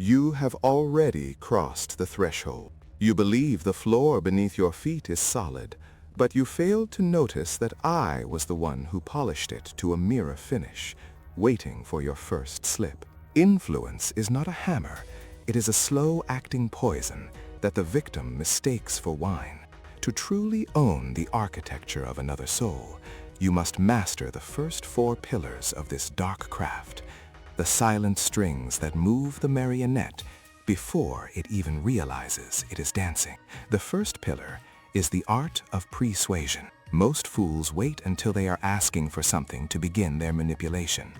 You have already crossed the threshold. You believe the floor beneath your feet is solid, but you failed to notice that I was the one who polished it to a mirror finish, waiting for your first slip. Influence is not a hammer. It is a slow-acting poison that the victim mistakes for wine. To truly own the architecture of another soul, you must master the first 4 pillars of this dark craft, the silent strings that move the marionette before it even realizes it is dancing. The first pillar is the Art of Pre-Suasion. Most fools wait until they are asking for something to begin their manipulation.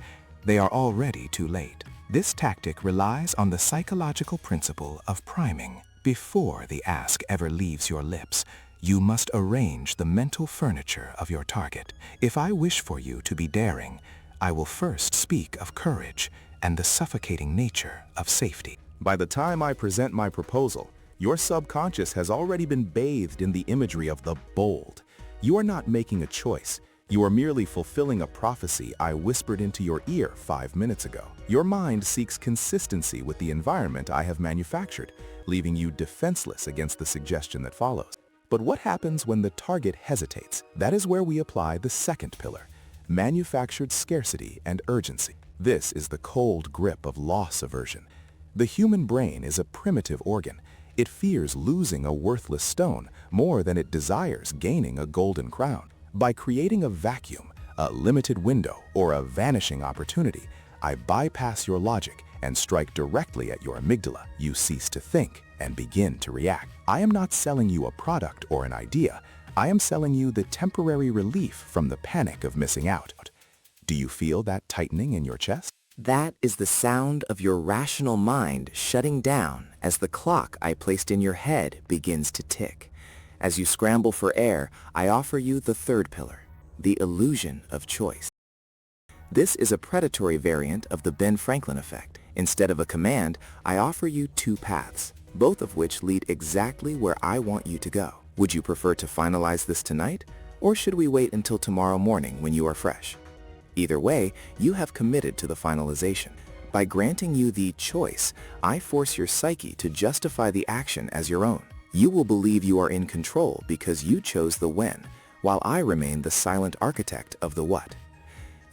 They are already too late. This tactic relies on the psychological principle of priming. Before the ask ever leaves your lips, you must arrange the mental furniture of your target. If I wish for you to be daring, I will first speak of courage and the suffocating nature of safety. By the time I present my proposal, your subconscious has already been bathed in the imagery of the bold. You are not making a choice. You are merely fulfilling a prophecy I whispered into your ear 5 minutes ago. Your mind seeks consistency with the environment I have manufactured, leaving you defenseless against the suggestion that follows. But what happens when the target hesitates? That is where we apply the second pillar, manufactured scarcity and urgency. This is the cold grip of loss aversion. The human brain is a primitive organ. It fears losing a worthless stone more than it desires gaining a golden crown. By creating a vacuum, a limited window, or a vanishing opportunity, I bypass your logic and strike directly at your amygdala. You cease to think and begin to react. I am not selling you a product or an idea. I am selling you the temporary relief from the panic of missing out. Do you feel that tightening in your chest? That is the sound of your rational mind shutting down as the clock I placed in your head begins to tick. As you scramble for air, I offer you the third pillar, the illusion of choice. This is a predatory variant of the Ben Franklin effect. Instead of a command, I offer you 2 paths, both of which lead exactly where I want you to go. Would you prefer to finalize this tonight, or should we wait until tomorrow morning when you are fresh? Either way, you have committed to the finalization. By granting you the choice, I force your psyche to justify the action as your own. You will believe you are in control because you chose the when, while I remain the silent architect of the what.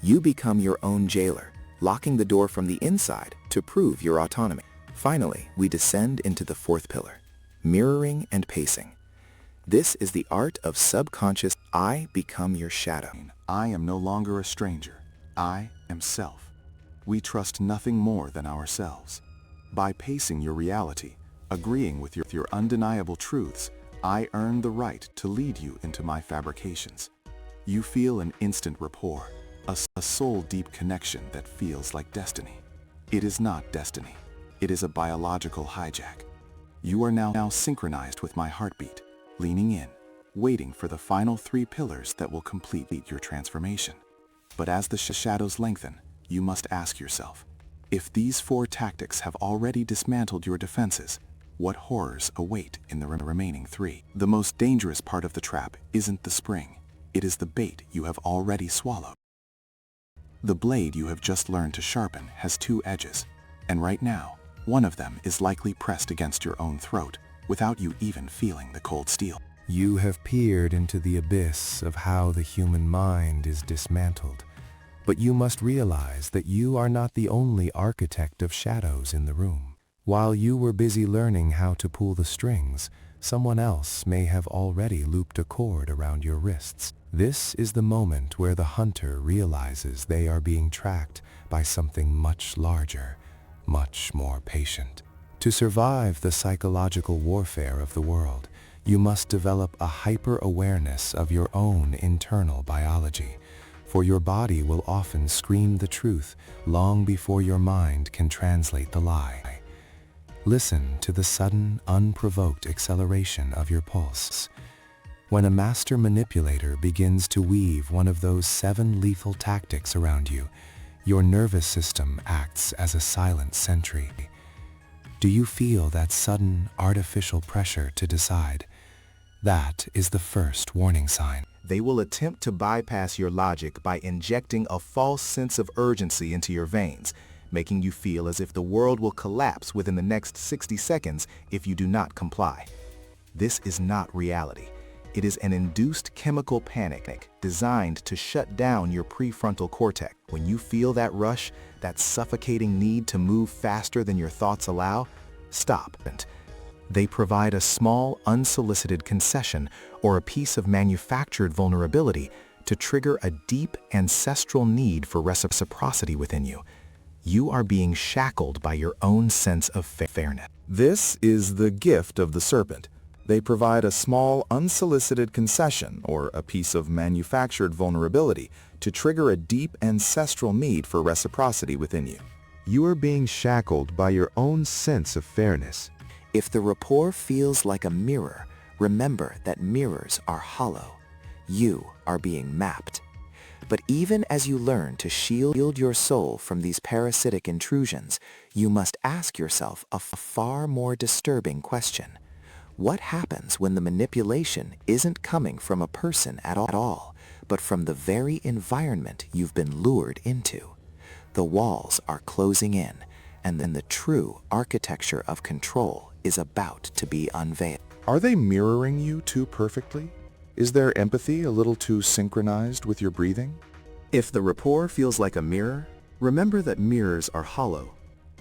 You become your own jailer, locking the door from the inside to prove your autonomy. Finally, we descend into the fourth pillar, mirroring and pacing. This is the art of subconscious. I become your shadow. I am no longer a stranger. I am self. We trust nothing more than ourselves. By pacing your reality, agreeing with your undeniable truths, I earn the right to lead you into my fabrications. You feel an instant rapport, a soul-deep connection that feels like destiny. It is not destiny. It is a biological hijack. You are now synchronized with my heartbeat, leaning in, waiting for the final 3 pillars that will complete your transformation. But as the shadows lengthen, you must ask yourself, if these 4 tactics have already dismantled your defenses, what horrors await in the remaining 3? The most dangerous part of the trap isn't the spring. It is the bait you have already swallowed. The blade you have just learned to sharpen has 2 edges, and right now, one of them is likely pressed against your own throat without you even feeling the cold steel. You have peered into the abyss of how the human mind is dismantled, but you must realize that you are not the only architect of shadows in the room. While you were busy learning how to pull the strings, someone else may have already looped a cord around your wrists. This is the moment where the hunter realizes they are being tracked by something much larger, much more patient. To survive the psychological warfare of the world, you must develop a hyper-awareness of your own internal biology, for your body will often scream the truth long before your mind can translate the lie. Listen to the sudden, unprovoked acceleration of your pulse. When a master manipulator begins to weave one of those 7 lethal tactics around you, your nervous system acts as a silent sentry. Do you feel that sudden, artificial pressure to decide? That is the first warning sign. They will attempt to bypass your logic by injecting a false sense of urgency into your veins, making you feel as if the world will collapse within the next 60 seconds if you do not comply. This is not reality. It is an induced chemical panic designed to shut down your prefrontal cortex. When you feel that rush, that suffocating need to move faster than your thoughts allow, stop. They provide a small, unsolicited concession or a piece of manufactured vulnerability to trigger a deep ancestral need for reciprocity within you. You are being shackled by your own sense of fairness. This is the gift of the serpent. They provide a small, unsolicited concession or a piece of manufactured vulnerability to trigger a deep ancestral need for reciprocity within you. You are being shackled by your own sense of fairness. If the rapport feels like a mirror, remember that mirrors are hollow. You are being mapped. But even as you learn to shield your soul from these parasitic intrusions, you must ask yourself a far more disturbing question. What happens when the manipulation isn't coming from a person at all, but from the very environment you've been lured into? The walls are closing in, and then the true architecture of control is about to be unveiled. Are they mirroring you too perfectly? Is their empathy a little too synchronized with your breathing? If the rapport feels like a mirror, remember that mirrors are hollow.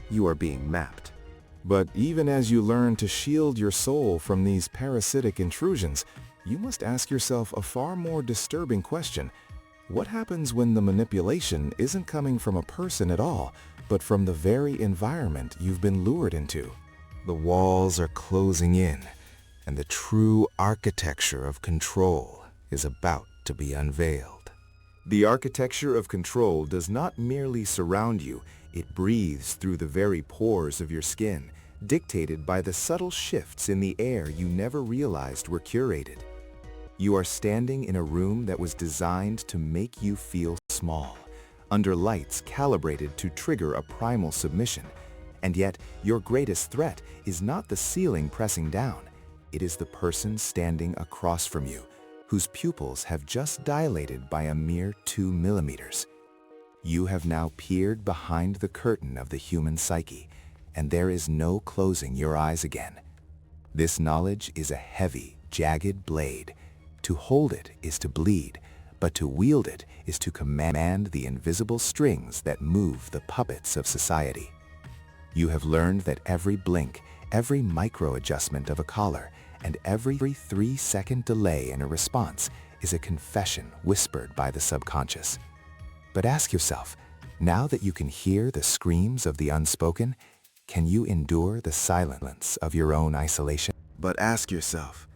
You are being mapped. But even as you learn to shield your soul from these parasitic intrusions, you must ask yourself a far more disturbing question. What happens when the manipulation isn't coming from a person at all, but from the very environment you've been lured into? The walls are closing in, and the true architecture of control is about to be unveiled. The architecture of control does not merely surround you, it breathes through the very pores of your skin, dictated by the subtle shifts in the air you never realized were curated. You are standing in a room that was designed to make you feel small, under lights calibrated to trigger a primal submission. And yet, your greatest threat is not the ceiling pressing down. It is the person standing across from you, whose pupils have just dilated by a mere 2 millimeters. You have now peered behind the curtain of the human psyche, and there is no closing your eyes again. This knowledge is a heavy, jagged blade. To hold it is to bleed, but to wield it is to command the invisible strings that move the puppets of society. You have learned that every blink, every micro-adjustment of a collar, and every 3-second delay in a response is a confession whispered by the subconscious. But ask yourself, now that you can hear the screams of the unspoken, can you endure the silence of your own isolation? But ask yourself,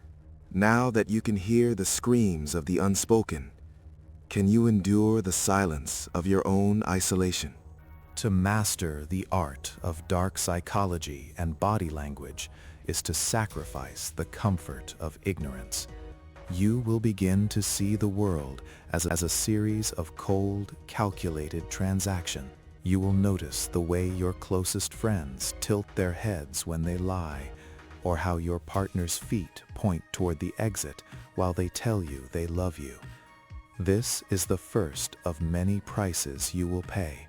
now that you can hear the screams of the unspoken, can you endure the silence of your own isolation? To master the art of dark psychology and body language is to sacrifice the comfort of ignorance. You will begin to see the world as a series of cold, calculated transactions. You will notice the way your closest friends tilt their heads when they lie, or how your partner's feet point toward the exit while they tell you they love you. This is the first of many prices you will pay.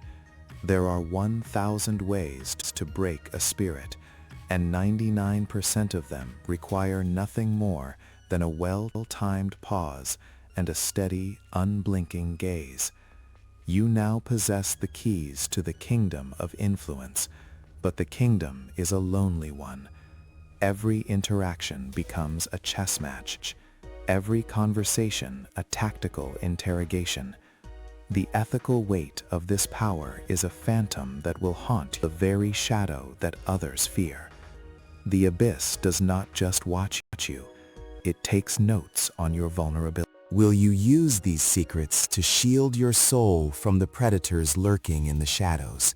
There are 1,000 ways to break a spirit, and 99% of them require nothing more than a well-timed pause and a steady, unblinking gaze. You now possess the keys to the kingdom of influence, but the kingdom is a lonely one. Every interaction becomes a chess match, every conversation a tactical interrogation. The ethical weight of this power is a phantom that will haunt the very shadow that others fear. The abyss does not just watch you, it takes notes on your vulnerability. Will you use these secrets to shield your soul from the predators lurking in the shadows?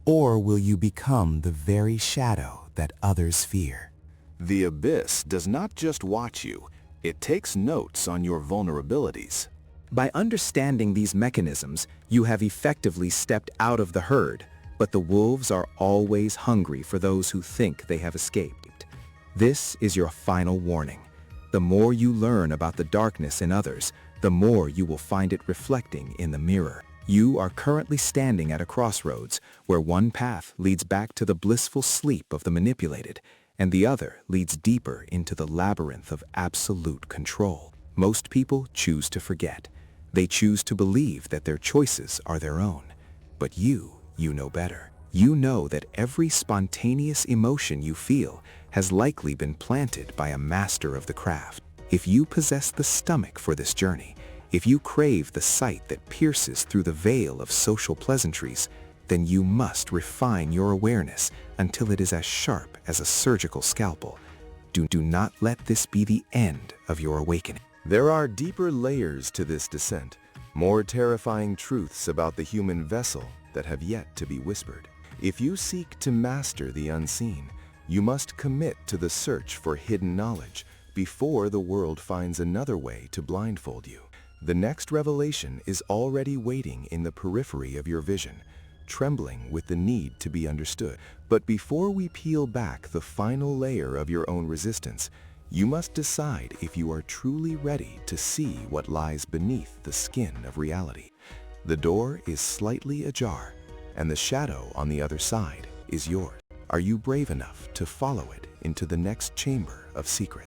Or will you become the very shadow that others fear? The abyss does not just watch you, it takes notes on your vulnerabilities. By understanding these mechanisms, you have effectively stepped out of the herd, but the wolves are always hungry for those who think they have escaped. This is your final warning. The more you learn about the darkness in others, the more you will find it reflecting in the mirror. You are currently standing at a crossroads where one path leads back to the blissful sleep of the manipulated, and the other leads deeper into the labyrinth of absolute control. Most people choose to forget. They choose to believe that their choices are their own. But you know better. You know that every spontaneous emotion you feel has likely been planted by a master of the craft. If you possess the stomach for this journey, if you crave the sight that pierces through the veil of social pleasantries, then you must refine your awareness until it is as sharp as a surgical scalpel. Do not let this be the end of your awakening. There are deeper layers to this descent, more terrifying truths about the human vessel that have yet to be whispered. If you seek to master the unseen, you must commit to the search for hidden knowledge before the world finds another way to blindfold you. The next revelation is already waiting in the periphery of your vision, trembling with the need to be understood. But before we peel back the final layer of your own resistance, you must decide if you are truly ready to see what lies beneath the skin of reality. The door is slightly ajar, and the shadow on the other side is yours. Are you brave enough to follow it into the next chamber of secrets?